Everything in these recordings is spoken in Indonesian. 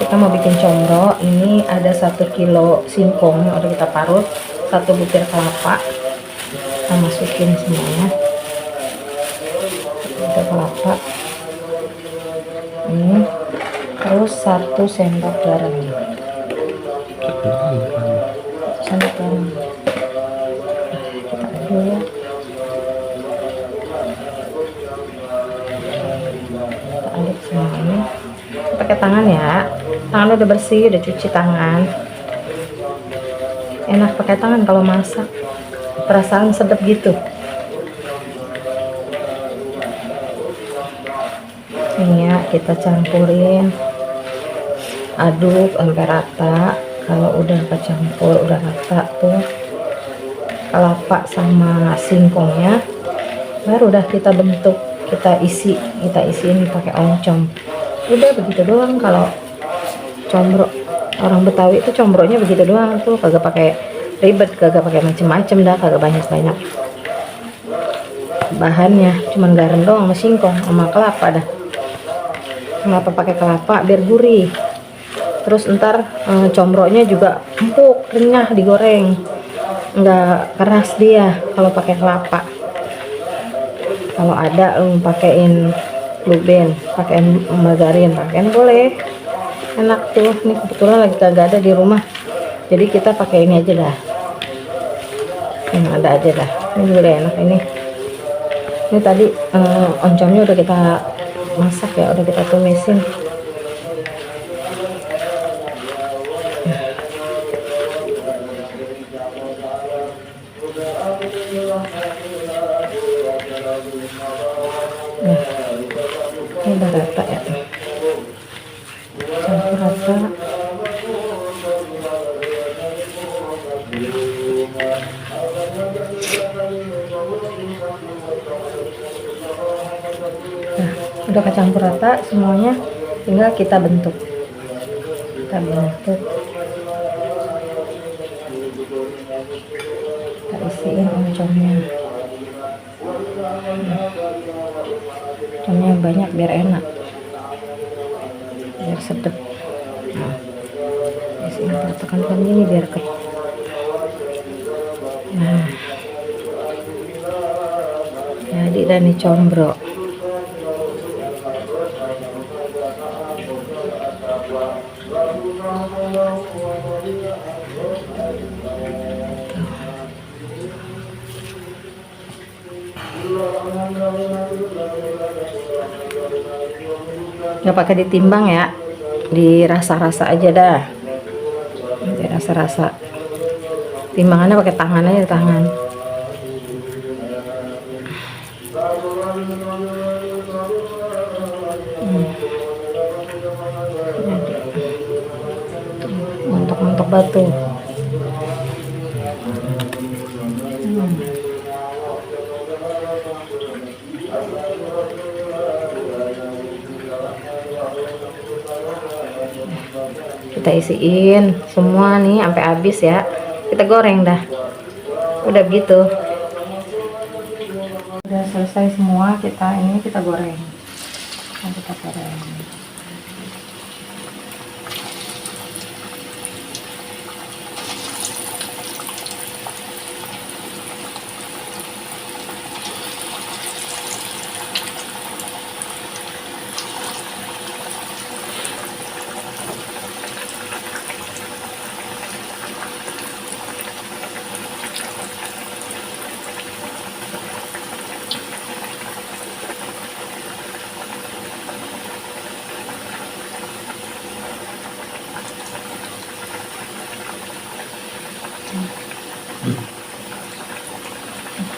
kita mau bikin combro. Ini ada 1 kilo singkong yang udah kita parut, 1 butir kelapa. Kita masukin semuanya. 1 butir kelapa. Ini terus 1 sendok garam. 1 sendok garam. Kita aduk ya. Kita aduk semuanya. Pakai tangan ya. Tangan udah bersih, udah cuci tangan. Enak pakai tangan kalau masak. Perasaan sedap gitu. Ini ya, kita campurin, aduk sampai rata. Kalau udah kecampur, udah rata tuh kelapa sama singkongnya, baru udah kita bentuk, kita isiin pakai oncom. Udah begitu doang. Kalau combro orang Betawi itu combronya begitu doang tuh, kagak pakai ribet, kagak pakai macem-macem dah, kagak banyak bahannya, cuman garam doang sama singkong sama kelapa dah. Kenapa pakai kelapa? Biar gurih. Terus ntar combronya juga empuk, renyah digoreng, nggak keras dia kalau pakai kelapa. Kalau ada pakein blueban, pakein margarin, pakein boleh, enak tuh. Ini kebetulan lagi kagak ada di rumah, jadi kita pakai ini aja dah, yang ada aja dah. Ini udah enak ini. Ini tadi oncomnya udah kita masak ya, udah kita tumisin. Nah, ini udah rata ya, campur rata. Nah, udah kecampur rata semuanya, tinggal kita bentuk. Kita isiin oncomnya. Oncomnya banyak biar enak, biar sedap. Nah, isiin tekan gini biar nah, jadi dan nih combro. Nggak pakai ditimbang ya, dirasa-rasa aja dah, dirasa-rasa. Timbangannya pakai tangan aja, tangan. Untuk batu. Kita isiin semua nih sampai habis ya. Kita goreng dah. Udah begitu. Udah selesai semua, kita goreng. Kita goreng.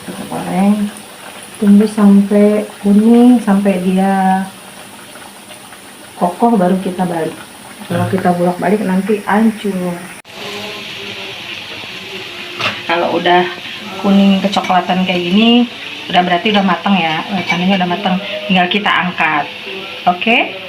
Kita goreng, tunggu sampai kuning, sampai dia kokoh, baru kita balik. Kalau kita bolak-balik nanti hancur. Kalau udah kuning kecoklatan kayak gini, udah berarti udah matang ya, ikannya udah matang. Tinggal kita angkat. Oke.